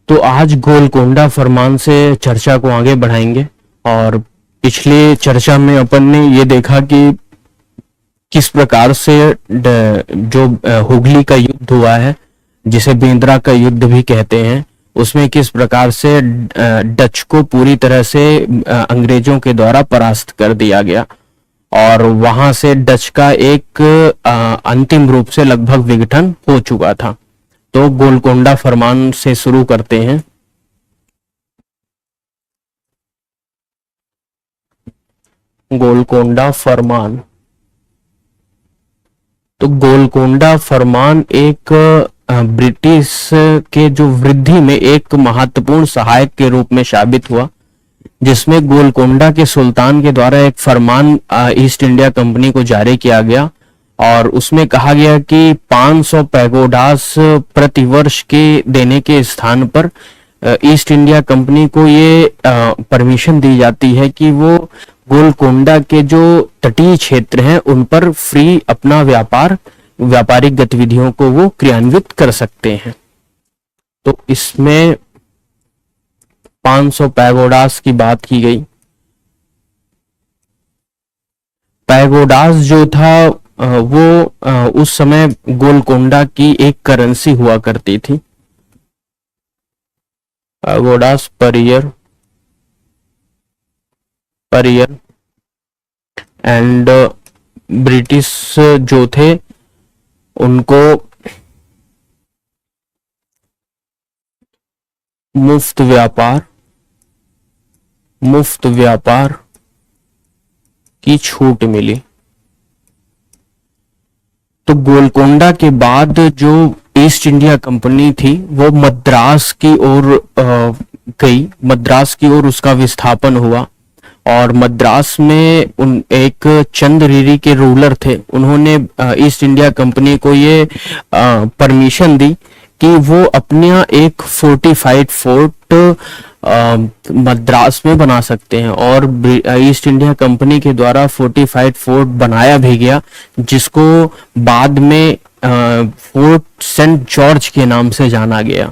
तो आज गोलकोंडा फरमान से चर्चा को आगे बढ़ाएंगे। और पिछले चर्चा में अपन ने ये देखा कि किस प्रकार से जो हुगली का युद्ध हुआ है, जिसे बेंद्रा का युद्ध भी कहते हैं, उसमें किस प्रकार से डच को पूरी तरह से अंग्रेजों के द्वारा परास्त कर दिया गया और वहां से डच का एक अंतिम रूप से लगभग विघटन हो चुका था। तो गोलकोंडा फरमान से शुरू करते हैं। गोलकोंडा फरमान। तो गोलकोंडा फरमान एक ब्रिटिश के जो वृद्धि में एक महत्वपूर्ण सहायक के रूप में साबित हुआ, जिसमें गोलकोंडा के सुल्तान के द्वारा एक फरमान ईस्ट इंडिया कंपनी को जारी किया गया और उसमें कहा गया कि 500 पैगोडास प्रतिवर्ष के देने के स्थान पर ईस्ट इंडिया कंपनी को ये परमिशन दी जाती है कि वो गोलकोंडा के जो तटीय क्षेत्र हैं उन पर फ्री अपना व्यापारिक गतिविधियों को वो क्रियान्वित कर सकते हैं। तो इसमें 500 पैगोडास की बात की गई। पैगोडास जो था वो उस समय गोलकोंडा की एक करेंसी हुआ करती थी। पैगोडास पर ईयर एंड ब्रिटिश जो थे उनको मुफ्त व्यापार की छूट मिली। तो गोलकोंडा के बाद जो ईस्ट इंडिया कंपनी थी वो मद्रास की ओर गई। मद्रास की ओर उसका विस्थापन हुआ और मद्रास में एक चंद्रगिरी के रूलर थे, उन्होंने ईस्ट इंडिया कंपनी को ये परमिशन दी कि वो अपना एक फोर्टिफाइड फोर्ट मद्रास में बना सकते हैं और ईस्ट इंडिया कंपनी के द्वारा फोर्टिफाइड फोर्ट बनाया भी गया, जिसको बाद में फोर्ट सेंट जॉर्ज के नाम से जाना गया।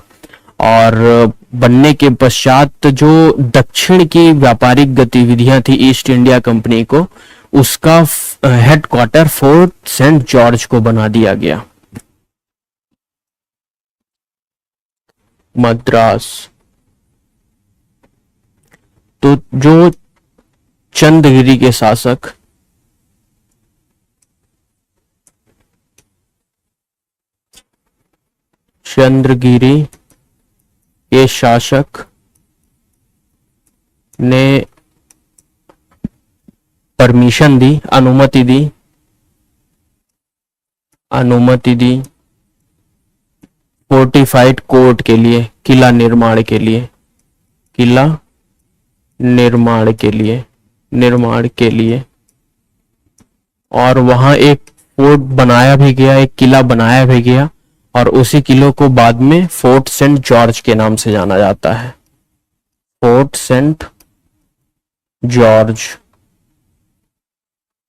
और बनने के पश्चात जो दक्षिण की व्यापारिक गतिविधियां थी ईस्ट इंडिया कंपनी को, उसका हेडक्वार्टर फोर्ट सेंट जॉर्ज को बना दिया गया। मद्रास। तो जो चंद्रगिरी के शासक ने परमिशन दी, अनुमति दी फोर्टिफाइड कोर्ट के लिए, किला निर्माण के लिए और वहां एक फोर्ट बनाया भी गया, एक किला बनाया भी गया और उसी किले को बाद में फोर्ट सेंट जॉर्ज के नाम से जाना जाता है। फोर्ट सेंट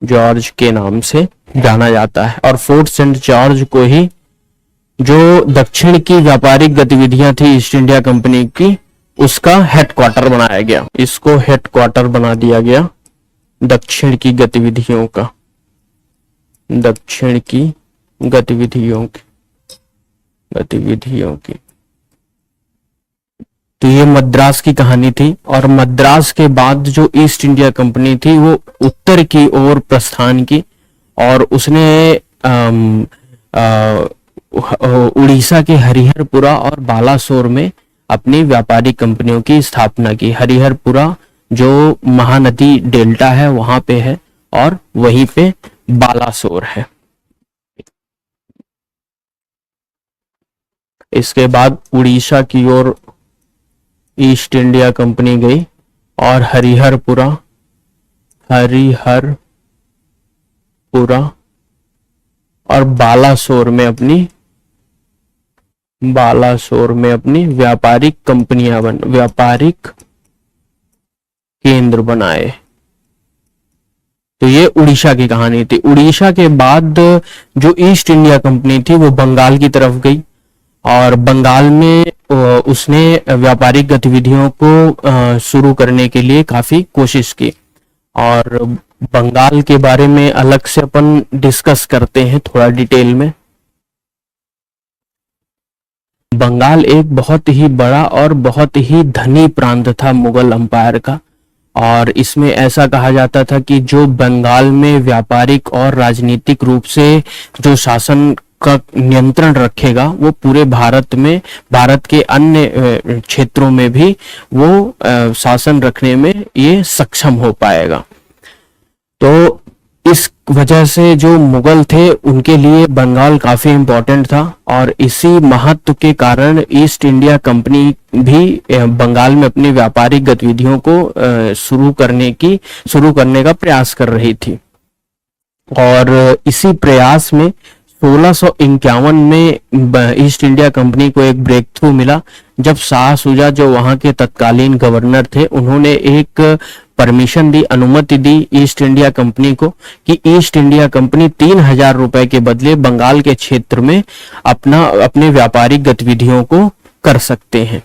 जॉर्ज के नाम से जाना जाता है और फोर्ट सेंट जॉर्ज को ही जो दक्षिण की व्यापारिक गतिविधियां थी ईस्ट इंडिया कंपनी की, उसका हेडक्वार्टर बनाया गया। इसको हेडक्वार्टर बना दिया गया दक्षिण की गतिविधियों का, दक्षिण की गतिविधियों की। तो ये मद्रास की कहानी थी और मद्रास के बाद जो ईस्ट इंडिया कंपनी थी वो उत्तर की ओर प्रस्थान की और उसने उड़ीसा के हरिहरपुरा और बालासोर में अपनी व्यापारिक कंपनियों की स्थापना की। हरिहरपुरा जो महानदी डेल्टा है वहां पे है और वहीं पे बालासोर है। इसके बाद उड़ीसा की ओर ईस्ट इंडिया कंपनी गई और हरिहरपुरा और बालासोर में अपनी व्यापारिक कंपनियां व्यापारिक केंद्र बनाए। तो ये उड़ीसा की कहानी थी। उड़ीसा के बाद जो ईस्ट इंडिया कंपनी थी वो बंगाल की तरफ गई और बंगाल में उसने व्यापारिक गतिविधियों को शुरू करने के लिए काफी कोशिश की। और बंगाल के बारे में अलग से अपन डिस्कस करते हैं थोड़ा डिटेल में। बंगाल एक बहुत ही बड़ा और बहुत ही धनी प्रांत था मुगल अंपायर का, और इसमें ऐसा कहा जाता था कि जो बंगाल में व्यापारिक और राजनीतिक रूप से जो शासन का नियंत्रण रखेगा वो पूरे भारत में, भारत के अन्य क्षेत्रों में भी वो शासन रखने में ये सक्षम हो पाएगा। तो इस वजह से जो मुगल थे उनके लिए बंगाल काफी इम्पोर्टेंट था, और इसी महत्व के कारण ईस्ट इंडिया कंपनी भी बंगाल में अपनी व्यापारिक गतिविधियों को शुरू करने का प्रयास कर रही थी। और इसी प्रयास में 1651 में ईस्ट इंडिया कंपनी को एक ब्रेक थ्रू मिला, जब शाह शुजा जो वहां के तत्कालीन गवर्नर थे उन्होंने एक परमिशन दी, अनुमति दी ईस्ट इंडिया कंपनी को कि ईस्ट इंडिया कंपनी 3000 रुपए के बदले बंगाल के क्षेत्र में अपने व्यापारिक गतिविधियों को कर सकते हैं।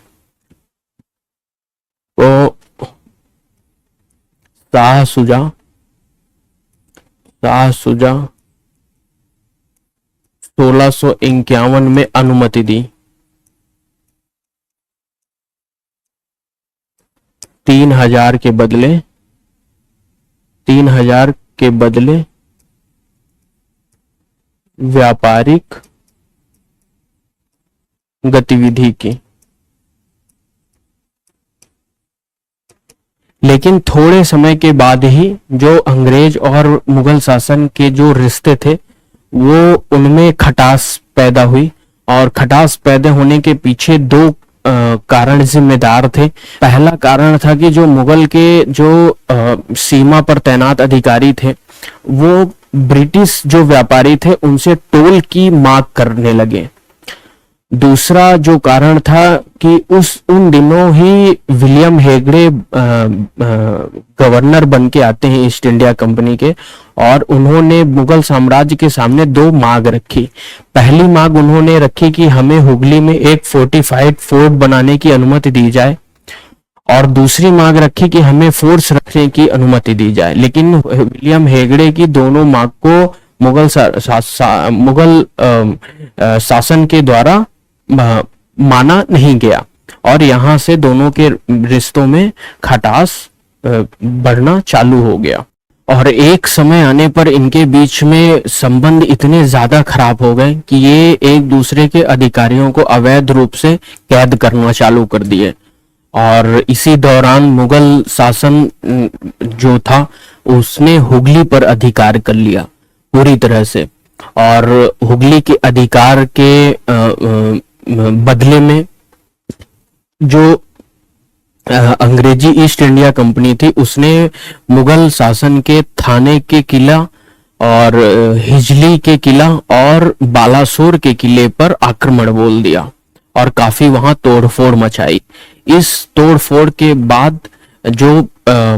तो शाह शुजा 1651 में अनुमति दी। 3000 के बदले व्यापारिक गतिविधि की। लेकिन थोड़े समय के बाद ही जो अंग्रेज और मुगल शासन के जो रिश्ते थे वो उनमें खटास पैदा हुई, और खटास पैदा होने के पीछे दो कारण जिम्मेदार थे। पहला कारण था कि जो मुगल के जो सीमा पर तैनात अधिकारी थे वो ब्रिटिश जो व्यापारी थे उनसे टोल की मांग करने लगे। दूसरा जो कारण था कि उन दिनों ही विलियम हेगड़े गवर्नर बन के आते हैं ईस्ट इंडिया कंपनी के, और उन्होंने मुगल साम्राज्य के सामने दो मांग रखी। पहली मांग उन्होंने रखी कि हमें हुगली में एक फोर्टिफाइड फोर्ट बनाने की अनुमति दी जाए, और दूसरी मांग रखी कि हमें फोर्स रखने की अनुमति दी जाए। लेकिन विलियम हेगड़े की दोनों मांग को मुगल शासन के द्वारा माना नहीं गया, और यहां से दोनों के रिश्तों में खटास बढ़ना चालू हो गया। और एक समय आने पर इनके बीच में संबंध इतने ज्यादा खराब हो गए कि ये एक दूसरे के अधिकारियों को अवैध रूप से कैद करना चालू कर दिए। और इसी दौरान मुगल शासन जो था उसने हुगली पर अधिकार कर लिया पूरी तरह से, और हुगली के अधिकार के बदले में जो अंग्रेजी ईस्ट इंडिया कंपनी थी उसने मुगल शासन के थाने के किला और हिजली के किला और बालासोर के किले पर आक्रमण बोल दिया और काफी वहां तोड़फोड़ मचाई। इस तोड़फोड़ के बाद जो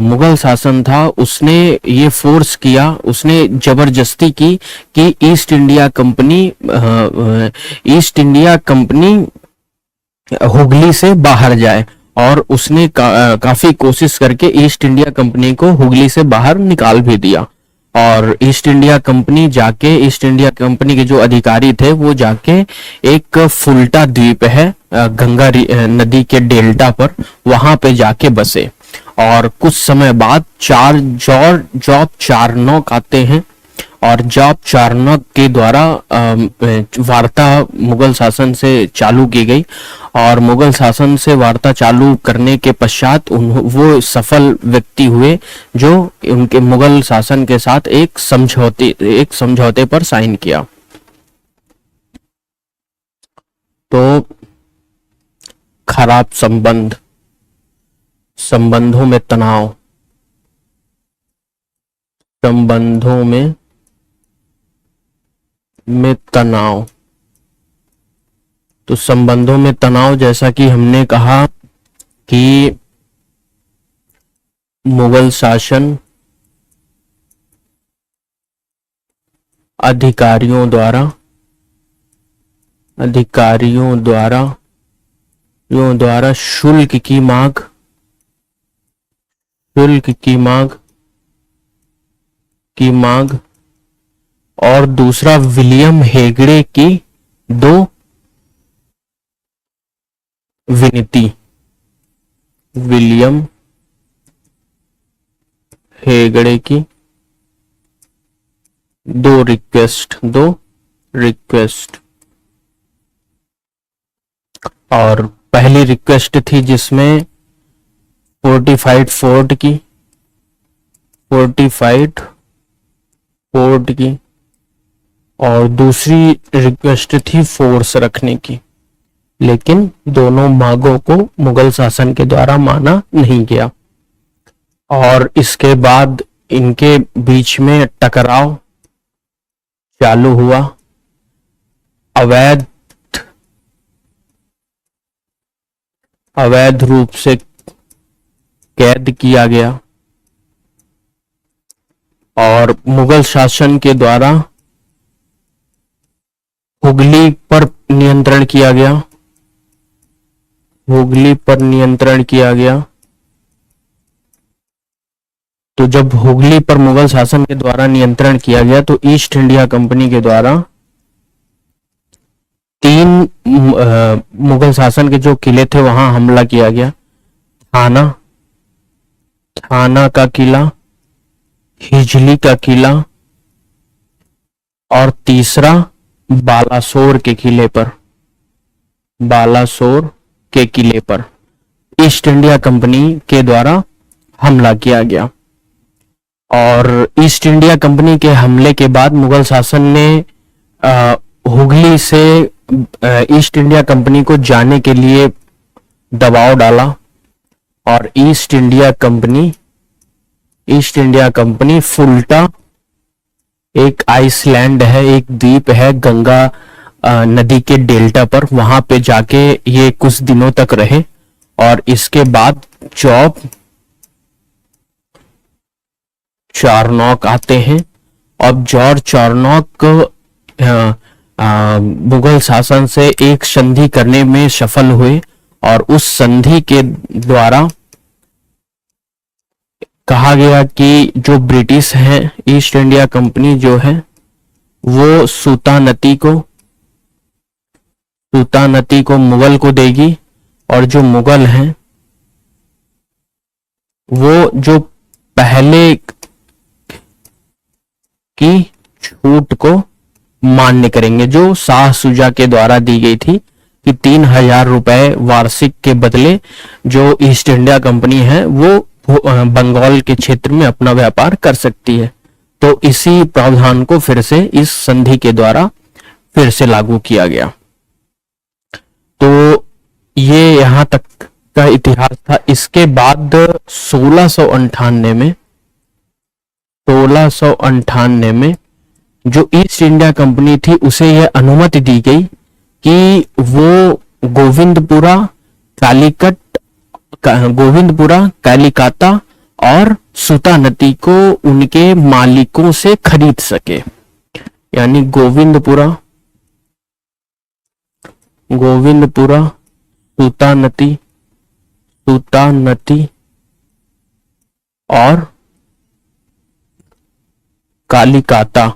मुगल शासन था उसने ये फोर्स किया, उसने जबरदस्ती की कि ईस्ट इंडिया कंपनी हुगली से बाहर जाए, और उसने काफी कोशिश करके ईस्ट इंडिया कंपनी को हुगली से बाहर निकाल भी दिया। और ईस्ट इंडिया कंपनी के जो अधिकारी थे वो जाके एक फुल्टा द्वीप है गंगा नदी के डेल्टा पर, वहां पे जाके बसे। और कुछ समय बाद जॉब चारनॉक आते हैं, और जॉब चारनॉक के द्वारा वार्ता मुगल शासन से चालू की गई, और मुगल शासन से वार्ता चालू करने के पश्चात वो सफल व्यक्ति हुए जो उनके मुगल शासन के साथ एक समझौते पर साइन किया। तो खराब संबंधों में तनाव, तो संबंधों में तनाव जैसा कि हमने कहा कि मुगल शासन अधिकारियों द्वारा द्वारा शुल्क की मांग और दूसरा विलियम हेगड़े की 2 विनती। विलियम हेगड़े की 2 रिक्वेस्ट। और पहली रिक्वेस्ट थी जिसमें फोर्टिफाइड फोर्ट की और दूसरी रिक्वेस्ट थी फोर्स रखने की, लेकिन दोनों मांगों को मुगल शासन के द्वारा माना नहीं गया और इसके बाद इनके बीच में टकराव चालू हुआ। अवैध रूप से कैद किया गया और मुगल शासन के द्वारा हुगली पर नियंत्रण किया गया। तो जब हुगली पर मुगल शासन के द्वारा नियंत्रण किया गया तो ईस्ट इंडिया कंपनी के द्वारा 3 मुगल शासन के जो किले थे वहां हमला किया गया। थाना का किला, हिजली का किला और तीसरा बालासोर के किले पर ईस्ट इंडिया कंपनी के द्वारा हमला किया गया। और ईस्ट इंडिया कंपनी के हमले के बाद मुगल शासन ने हुगली से ईस्ट इंडिया कंपनी को जाने के लिए दबाव डाला और ईस्ट इंडिया कंपनी फुल्टा एक आइसलैंड है, एक द्वीप है गंगा नदी के डेल्टा पर, वहां पे जाके ये कुछ दिनों तक रहे और इसके बाद चारनॉक आते हैं। अब जॉर्ज चारनॉक मुगल शासन से एक संधि करने में सफल हुए और उस संधि के द्वारा कहा गया कि जो ब्रिटिश हैं, ईस्ट इंडिया कंपनी जो है वो सूतानती को मुगल को देगी और जो मुगल हैं वो जो पहले की छूट को मान्य करेंगे, जो शाह शुजा के द्वारा दी गई थी कि 3000 रुपए वार्षिक के बदले जो ईस्ट इंडिया कंपनी है वो बंगाल के क्षेत्र में अपना व्यापार कर सकती है। तो इसी प्रावधान को फिर से इस संधि के द्वारा फिर से लागू किया गया। तो ये यहां तक का इतिहास था। इसके बाद 1698 में जो ईस्ट इंडिया कंपनी थी उसे यह अनुमति दी गई कि वो गोविंदपुरा, कालिकाता और सूतानती को उनके मालिकों से खरीद सके। यानी गोविंदपुरा, सूतानती और कालिकाता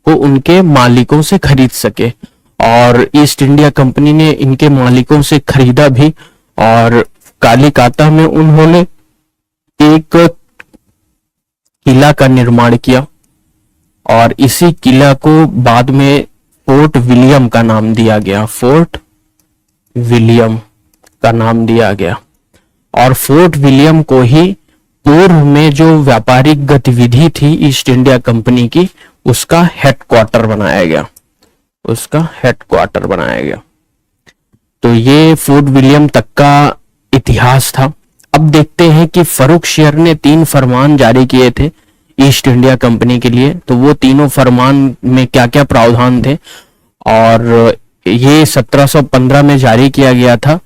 को उनके मालिकों से खरीद सके। और ईस्ट इंडिया कंपनी ने इनके मालिकों से खरीदा भी और कालिकाता में उन्होंने एक किला का निर्माण किया और इसी किला को बाद में फोर्ट विलियम का नाम दिया गया। और फोर्ट विलियम को ही पूर्व में जो व्यापारिक गतिविधि थी ईस्ट इंडिया कंपनी की उसका हेडक्वार्टर बनाया गया। तो ये फोर्ट विलियम तक का इतिहास था। अब देखते हैं कि फर्रुखशियर ने 3 फरमान जारी किए थे ईस्ट इंडिया कंपनी के लिए। तो वो तीनों फरमान में क्या क्या प्रावधान थे और ये 1715 में जारी किया गया था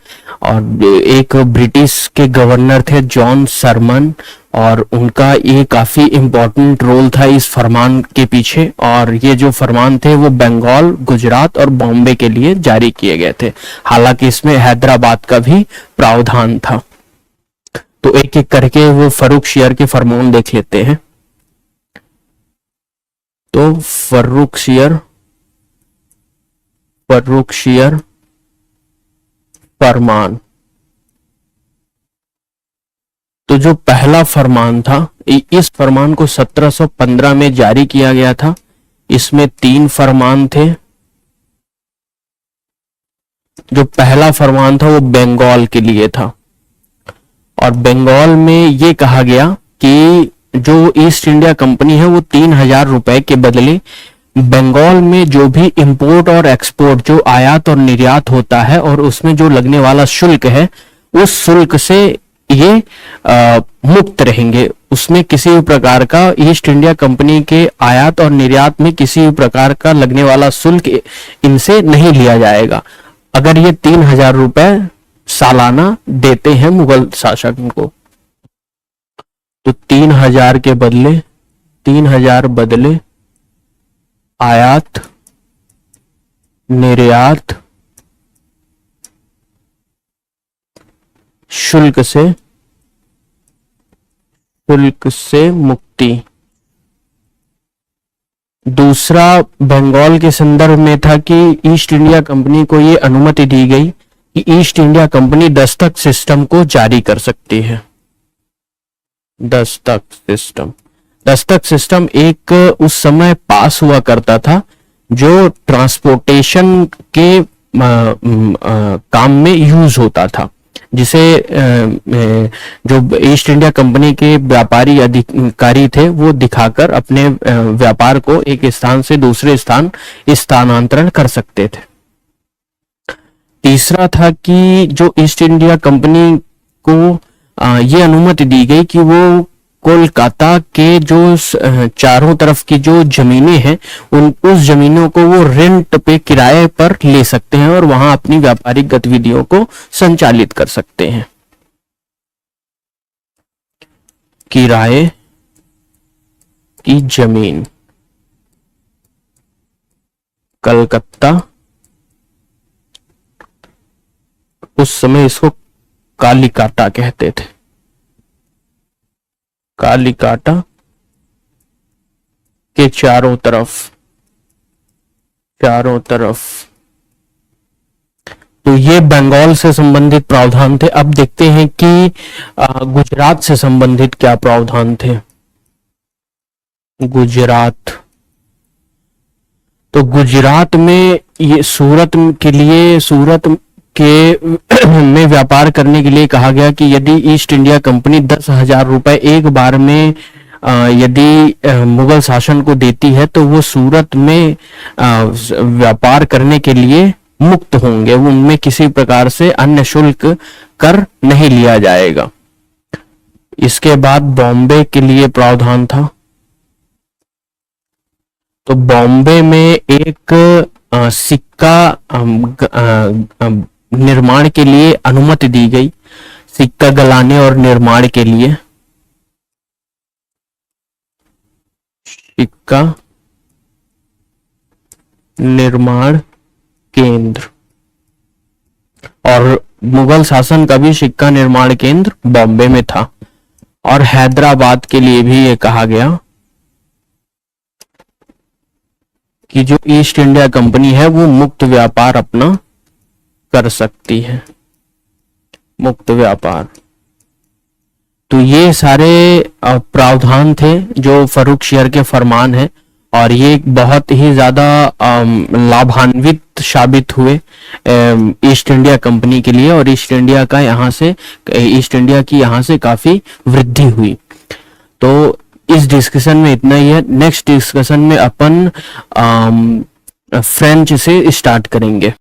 और एक ब्रिटिश के गवर्नर थे जॉन सरमन, और उनका ये काफी इम्पोर्टेंट रोल था इस फरमान के पीछे। और ये जो फरमान थे वो बंगाल, गुजरात और बॉम्बे के लिए जारी किए गए थे। हालांकि इसमें हैदराबाद का भी प्रावधान था। तो एक एक करके वो फर्रुखशियर के फरमान देख लेते हैं। तो फर्रुखशियर फरमान, तो जो पहला फरमान था, इस फरमान को 1715 में जारी किया गया था। इसमें 3 फरमान थे। जो पहला फरमान था वो बंगाल के लिए था, और बंगाल में ये कहा गया कि जो ईस्ट इंडिया कंपनी है वो 3000 रुपए के बदले बंगाल में जो भी इंपोर्ट और एक्सपोर्ट, जो आयात और निर्यात होता है और उसमें जो लगने वाला शुल्क है, उस शुल्क से ये मुक्त रहेंगे। उसमें किसी भी प्रकार का ईस्ट इंडिया कंपनी के आयात और निर्यात में किसी भी प्रकार का लगने वाला शुल्क इनसे नहीं लिया जाएगा, अगर ये 3000 रुपए सालाना देते हैं मुगल शासक को। तो 3000 के बदले 3000 बदले आयात निर्यात शुल्क से मुक्ति। दूसरा बंगाल के संदर्भ में था कि ईस्ट इंडिया कंपनी को यह अनुमति दी गई कि east India company Dastak system को जारी कर सकती है। दस्तक सिस्टम एक उस समय पास हुआ करता था जो ट्रांसपोर्टेशन के काम में यूज होता था, जिसे जो ईस्ट इंडिया कंपनी के व्यापारी अधिकारी थे वो दिखाकर अपने व्यापार को एक स्थान से दूसरे स्थान स्थानांतरण कर सकते थे। तीसरा था कि जो ईस्ट इंडिया कंपनी को ये अनुमति दी गई कि वो कोलकाता के जो चारों तरफ की जो जमीनें हैं उस जमीनों को वो रेंट पे, किराए पर ले सकते हैं और वहां अपनी व्यापारिक गतिविधियों को संचालित कर सकते हैं। किराए की जमीन, कलकत्ता, उस समय इसको कालीकाटा कहते थे। कालीकाटा के चारों तरफ। तो ये बंगाल से संबंधित प्रावधान थे। अब देखते हैं कि गुजरात से संबंधित क्या प्रावधान थे। गुजरात, तो गुजरात में ये सूरत के में व्यापार करने के लिए कहा गया कि यदि ईस्ट इंडिया कंपनी 10,000 रुपए एक बार में यदि मुगल शासन को देती है तो वो सूरत में व्यापार करने के लिए मुक्त होंगे, उनमें किसी प्रकार से अन्य शुल्क कर नहीं लिया जाएगा। इसके बाद बॉम्बे के लिए प्रावधान था। तो बॉम्बे में एक सिक्का निर्माण के लिए अनुमति दी गई, सिक्का गलाने और निर्माण के लिए। सिक्का निर्माण केंद्र, और मुगल शासन का भी सिक्का निर्माण केंद्र बॉम्बे में था। और हैदराबाद के लिए भी ये कहा गया कि जो ईस्ट इंडिया कंपनी है वो मुक्त व्यापार अपना कर सकती है, मुक्त व्यापार। तो ये सारे प्रावधान थे जो फर्रुखशियर के फरमान है, और ये बहुत ही ज्यादा लाभान्वित साबित हुए ईस्ट इंडिया कंपनी के लिए, और ईस्ट इंडिया की यहाँ से काफी वृद्धि हुई। तो इस डिस्कशन में इतना ही है। नेक्स्ट डिस्कशन में अपन फ्रेंच से स्टार्ट करेंगे।